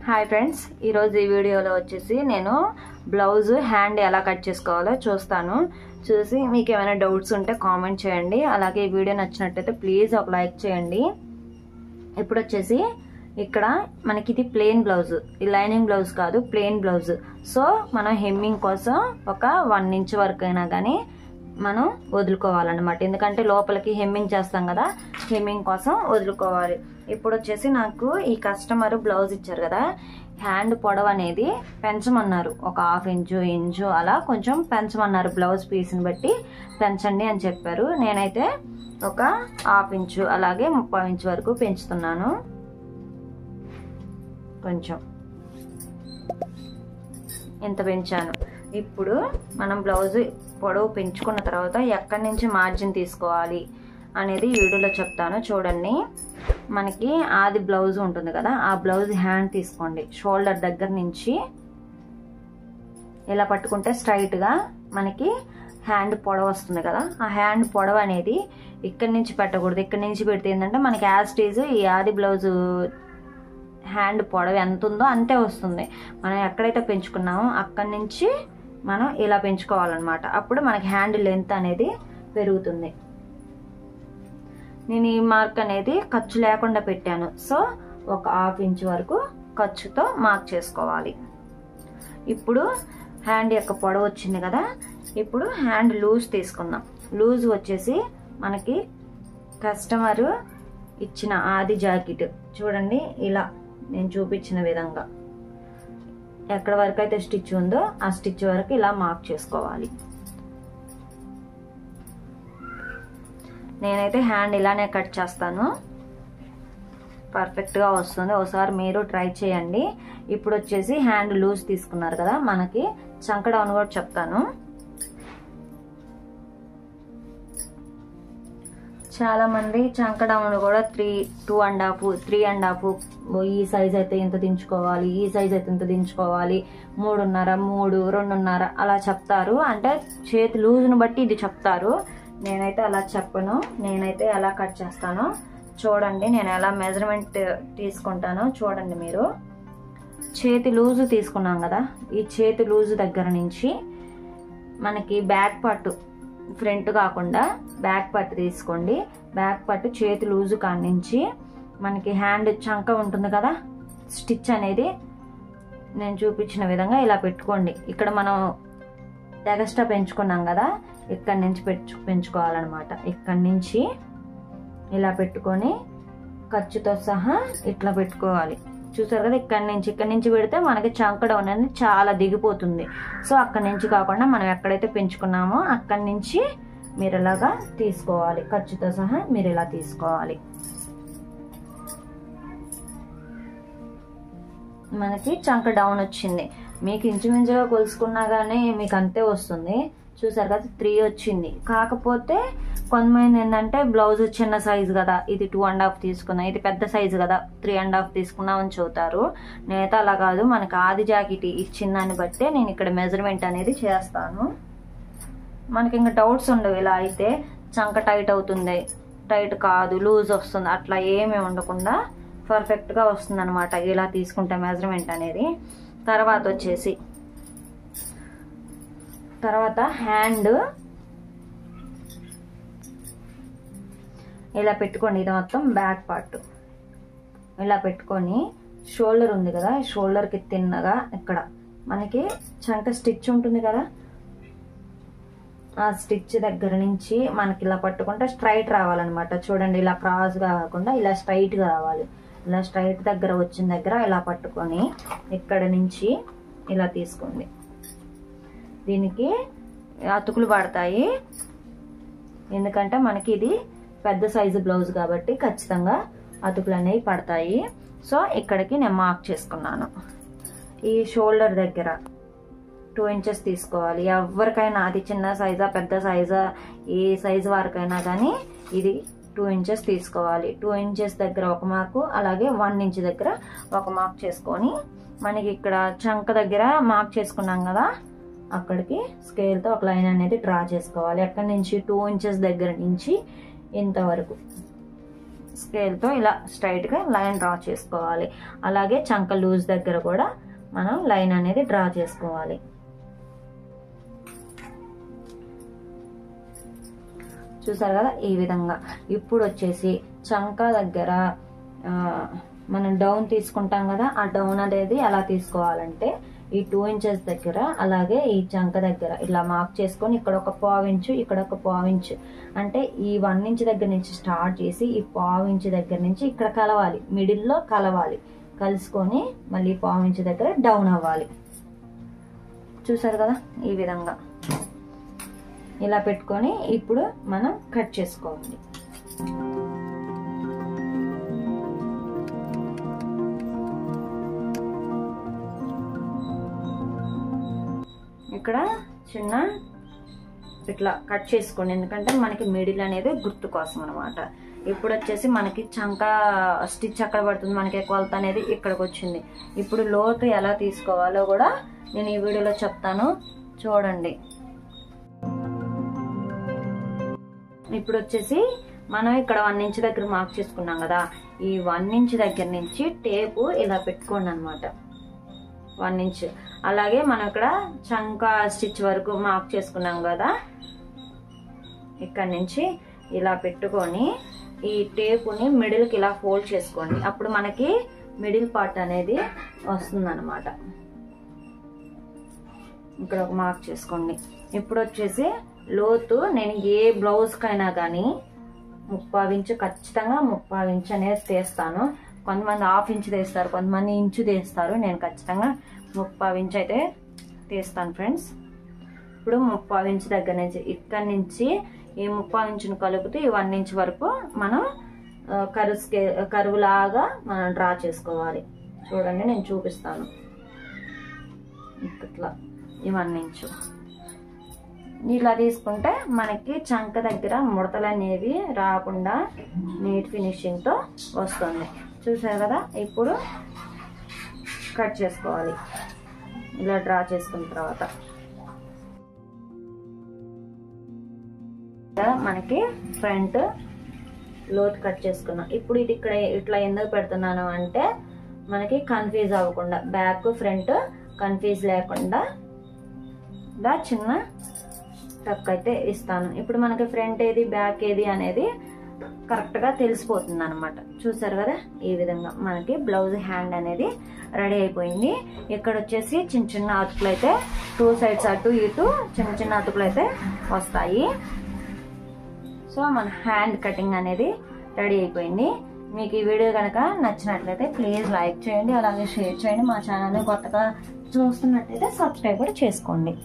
Hi friends, ఈరోజు ఈ వీడియోలో వచ్చేసి నేను బ్లౌజ్ హ్యాండ్ ఎలా కట్ చేసుకోవాలో చూసి మీకు ఏమైనా డౌట్స్ ఉంటే కామెంట్ చేయండి. అలాగే ఈ వీడియో నచ్చినట్టయితే ప్లీజ్ ఒక లైక్ చేయండి. ఇప్పుడు వచ్చేసి ఇక్కడ మనకి ఇది ప్లెయిన్ బ్లౌజ్, ఈ లైనింగ్ బ్లౌజ్ కాదు, ప్లెయిన్ బ్లౌజ్. సో మనం హెమ్మింగ్ కోసం ఒక 1 ఇంచ్ వరకు అయినా కానీ మనం వదులుకోవాలన్నమాట. ఎందుకంటే లోపలికి హెమ్మింగ్ చేస్తాం కదా, హెమ్మింగ్ కోసం వదులుకోవాలి. ఇప్పుడు వచ్చేసి నాకు ఈ కస్టమర్ బ్లౌజ్ ఇచ్చారు కదా, హ్యాండ్ పొడవు అనేది పెంచమన్నారు. ఒక 1/2 ఇంచు అలా కొంచెం పెంచమన్నారు. బ్లౌజ్ పీస్ని బట్టి పెంచండి అని చెప్పారు. నేనైతే ఒక 1/2 ఇంచు అలాగే 30 ఇంచు వరకు పెంచుతున్నాను. కొంచెం ఇంత పెంచాను. ఇప్పుడు మనం బ్లౌజ్ పొడవు పెంచుకున్న తర్వాత ఎక్కడి నుంచి మార్జిన్ తీసుకోవాలి అనేది వీడియోలో చెప్తాను. చూడండి, మనకి ఆది బ్లౌజ్ ఉంటుంది కదా, ఆ బ్లౌజ్ హ్యాండ్ తీసుకోండి. షోల్డర్ దగ్గర నుంచి ఇలా పట్టుకుంటే స్ట్రైట్గా మనకి హ్యాండ్ పొడవు వస్తుంది కదా, ఆ హ్యాండ్ పొడవు అనేది ఇక్కడి నుంచి పెట్టకూడదు. ఇక్కడి నుంచి పెడితే ఏంటంటే మనకి యాస్టీజ్ ఈ ఆది బ్లౌజ్ హ్యాండ్ పొడవు ఎంత ఉందో అంతే వస్తుంది. మనం ఎక్కడైతే పెంచుకున్నామో అక్కడి నుంచి మనం ఇలా పెంచుకోవాలన్నమాట. అప్పుడు మనకి హ్యాండ్ లెంత్ అనేది పెరుగుతుంది. నేను ఈ మార్క్ అనేది ఖర్చు లేకుండా పెట్టాను. సో ఒక 1/2 ఇంచ్ వరకు ఖర్చుతో మార్క్ చేసుకోవాలి. ఇప్పుడు హ్యాండ్ యొక్క పొడవు వచ్చింది కదా, ఇప్పుడు హ్యాండ్ లూజ్ తీసుకుందాం. లూజ్ వచ్చేసి మనకి కస్టమర్ ఇచ్చిన ఆది జాకెట్ చూడండి, ఇలా నేను చూపించిన విధంగా ఎక్కడ వరకు అయితే స్టిచ్ ఉందో ఆ స్టిచ్ వరకు ఇలా మార్క్ చేసుకోవాలి. నేనైతే హ్యాండ్ ఇలానే కట్ చేస్తాను, పర్ఫెక్ట్గా వస్తుంది. ఒకసారి మీరు ట్రై చేయండి. ఇప్పుడు వచ్చేసి హ్యాండ్ లూజ్ తీసుకున్నారు కదా, మనకి చంక డౌన్ కూడా చెప్తాను. చాలా మంది చంక డౌన్ కూడా 2.5, 3.5, ఈ సైజ్ అయితే ఇంత దించుకోవాలి, ఈ సైజ్ అయితే ఇంత దించుకోవాలి, 3.5, 3, 2.5 అలా చెప్తారు. అంటే చేతి లూజ్ను బట్టి ఇది చెప్తారు. నేనైతే అలా చెప్పను. నేనైతే ఎలా కట్ చేస్తానో చూడండి, నేను ఎలా మెజర్మెంట్ తీసుకుంటానో చూడండి. మీరు చేతి లూజు తీసుకున్నాం కదా, ఈ చేతి లూజు దగ్గర నుంచి మనకి బ్యాక్ పార్ట్, ఫ్రంట్ కాకుండా బ్యాక్ పార్ట్ తీసుకోండి. బ్యాక్ పార్ట్ చేతి లూజు కాడి నుంచి మనకి హ్యాండ్ చంక ఉంటుంది కదా, స్టిచ్ అనేది నేను చూపించిన విధంగా ఇలా పెట్టుకోండి. ఇక్కడ మనం ఎగస్ట్రా పెంచుకున్నాం కదా, ఇక్కడి నుంచి పెంచుకోవాలన్నమాట. ఇక్కడి నుంచి ఇలా పెట్టుకొని ఖర్చుతో సహా ఇట్లా పెట్టుకోవాలి. చూసారు కదా, ఇక్కడి నుంచి పెడితే మనకి చంక డౌన్ అనేది చాలా దిగిపోతుంది. సో అక్కడి నుంచి కాకుండా మనం ఎక్కడైతే పెంచుకున్నామో అక్కడి నుంచి మీరు ఇలాగా తీసుకోవాలి. ఖర్చుతో సహా మీరు ఇలా తీసుకోవాలి. మనకి చంక డౌన్ వచ్చింది. మీకు ఇంచుమించుగా కొలుసుకున్నా కానీ మీకు అంతే వస్తుంది. చూసారు కదా, 3 వచ్చింది. కాకపోతే కొంతమంది ఏంటంటే బ్లౌజ్ చిన్న సైజు కదా, ఇది 2.5 తీసుకున్నా, ఇది పెద్ద సైజు కదా 3.5 తీసుకున్నాం అని చెబుతారు. నేనైతే అలా కాదు, మనకి ఆది జాకెట్ ఇచ్చిన దాన్ని బట్టే నేను ఇక్కడ మెజర్మెంట్ అనేది చేస్తాను. మనకి ఇంకా డౌట్స్ ఉండవు. ఇలా అయితే చంక టైట్ అవుతుంది, టైట్ కాదు, లూజ్ వస్తుంది, అట్లా ఏమీ ఉండకుండా పర్ఫెక్ట్గా వస్తుంది అనమాట ఇలా తీసుకుంటే మెజర్మెంట్ అనేది. తర్వాత హ్యాండ్ ఇలా పెట్టుకోండి. ఇది మొత్తం బ్యాక్ పార్ట్ ఇలా పెట్టుకొని షోల్డర్ ఉంది కదా, షోల్డర్కి తిన్నగా ఇక్కడ మనకి చంక స్టిచ్ ఉంటుంది కదా, ఆ స్టిచ్ దగ్గర నుంచి మనకి ఇలా పట్టుకుంటే స్ట్రైట్ రావాలన్నమాట. చూడండి, ఇలా క్రాస్గా కాకుండా ఇలా స్ట్రైట్గా రావాలి. ఇలా స్ట్రైట్ దగ్గర వచ్చిన దగ్గర ఇలా పట్టుకొని ఇక్కడ నుంచి ఇలా తీసుకోండి. దీనికి అతుకులు పడతాయి, ఎందుకంటే మనకి ఇది పెద్ద సైజు బ్లౌజ్ కాబట్టి ఖచ్చితంగా అతుకులు అనేవి పడతాయి. సో ఇక్కడికి నేను మార్క్ చేసుకున్నాను. ఈ షోల్డర్ దగ్గర 2 ఇంచెస్ తీసుకోవాలి. ఎవరికైనా అది చిన్న సైజా పెద్ద సైజా ఏ సైజు వారికైనా కానీ ఇది 2 ఇంచెస్ తీసుకోవాలి. 2 ఇంచెస్ దగ్గర ఒక మార్కు, అలాగే 1 ఇంచ్ దగ్గర ఒక మార్క్ చేసుకొని మనకి ఇక్కడ చంక దగ్గర మార్క్ చేసుకున్నాం కదా, అక్కడికి స్కేల్తో ఒక లైన్ అనేది డ్రా చేసుకోవాలి. అక్కడి నుంచి 2 ఇంచెస్ దగ్గర నుంచి ఇంతవరకు స్కేల్తో ఇలా స్ట్రైట్గా లైన్ డ్రా చేసుకోవాలి. అలాగే చంక లూజ్ దగ్గర కూడా మనం లైన్ అనేది డ్రా చేసుకోవాలి. చూసారు కదా ఈ విధంగా. ఇప్పుడు వచ్చేసి చంక దగ్గర మనం డౌన్ తీసుకుంటాం కదా, ఆ డౌన్ అనేది ఎలా తీసుకోవాలంటే ఈ 2 ఇంచెస్ దగ్గర అలాగే ఈ చంక దగ్గర ఇలా మార్క్ చేసుకొని ఇక్కడ ఒక 1/2 ఇంచు ఇక్కడ ఒక 1/2 ఇంచు అంటే ఈ 1 ఇంచ్ దగ్గర నుంచి స్టార్ట్ చేసి ఈ 1/2 ఇంచ్ దగ్గర నుంచి ఇక్కడ కలవాలి, మిడిల్లో కలవాలి. కలుసుకొని మళ్ళీ 1/2 ఇంచ్ దగ్గర డౌన్ అవ్వాలి. చూసారు కదా ఈ విధంగా ఇలా పెట్టుకొని ఇప్పుడు మనం కట్ చేసుకోవాలి. ఇక్కడ చిన్న ఇట్లా కట్ చేసుకోండి, ఎందుకంటే మనకి మిడిల్ అనేది గుర్తు కోసం అనమాట. ఇప్పుడు వచ్చేసి మనకి చంక స్టిచ్ అక్కడ పడుతుంది, మనకి కొలత అనేది ఇక్కడికి వచ్చింది. ఇప్పుడు లోతు ఎలా తీసుకోవాలో కూడా నేను ఈ వీడియోలో చెప్తాను, చూడండి. ఇప్పుడు వచ్చేసి మనం ఇక్కడ 1 ఇంచ్ దగ్గర మార్క్ చేసుకున్నాం కదా, ఈ 1 ఇంచ్ దగ్గర నుంచి టేపు ఇలా పెట్టుకోండి అనమాట. 1 ఇంచ్. అలాగే మనం ఇక్కడ చంక స్టిచ్ వరకు మార్క్ చేసుకున్నాం కదా, ఇక్కడ నుంచి ఇలా పెట్టుకొని ఈ టేపుని మిడిల్కి ఇలా ఫోల్డ్ చేసుకోండి. అప్పుడు మనకి మిడిల్ పార్ట్ అనేది వస్తుంది అనమాట. ఇక్కడ ఒక మార్క్ చేసుకోండి. ఇప్పుడు వచ్చేసి లోతు నేను ఏ బ్లౌజ్కైనా కానీ 3/4 ఇంచు ఖచ్చితంగా 3/4 ఇంచు అనేది తీస్తాను. కొంతమంది 1/2 ఇంచు తీస్తారు, కొంతమంది ఇంచు తీస్తారు. నేను ఖచ్చితంగా 3/4 ఇంచు అయితే తీస్తాను ఫ్రెండ్స్. ఇప్పుడు 3/4 ఇంచు దగ్గర నుంచి ఇక్కడి నుంచి ఈ 3/4 ఇంచును కలుపుతూ ఈ 1 ఇంచ్ వరకు మనం కరువు లాగా మనం డ్రా చేసుకోవాలి. చూడండి నేను చూపిస్తాను. ఇట్లా ఈ 1 ఇంచు ఇలా తీసుకుంటే మనకి చంక దగ్గర ముడతలు అనేవి రాకుండా నీట్ ఫినిషింగ్తో వస్తుంది. చూసారు కదా. ఇప్పుడు కట్ చేసుకోవాలి. ఇలా డ్రా చేసుకున్న తర్వాత మనకి ఫ్రంట్ లోతు కట్ చేసుకున్నాం. ఇప్పుడు ఇది ఇక్కడ ఇట్లా ఎందుకు పెడుతున్నాను అంటే మనకి కన్ఫ్యూజ్ అవ్వకుండా, బ్యాక్ ఫ్రంట్ కన్ఫ్యూజ్ లేకుండా ఇలా చిన్న టక్ అయితే ఇస్తాను. ఇప్పుడు మనకి ఫ్రంట్ ఏది బ్యాక్ ఏది అనేది కరెక్ట్గా తెలిసిపోతుంది అనమాట. చూసారు కదా ఈ విధంగా మనకి బ్లౌజ్ హ్యాండ్ అనేది రెడీ అయిపోయింది. ఇక్కడ వచ్చేసి చిన్న చిన్న అతుకులు అయితే 2 సైడ్స్ అటు ఇటు చిన్న చిన్న అతుకులు అయితే వస్తాయి. సో మన హ్యాండ్ కటింగ్ అనేది రెడీ అయిపోయింది. మీకు ఈ వీడియో కనుక నచ్చినట్లయితే ప్లీజ్ లైక్ చేయండి, అలాగే షేర్ చేయండి. మా ఛానల్ని కొత్తగా చూస్తున్నట్లయితే సబ్స్క్రైబ్ కూడా చేసుకోండి.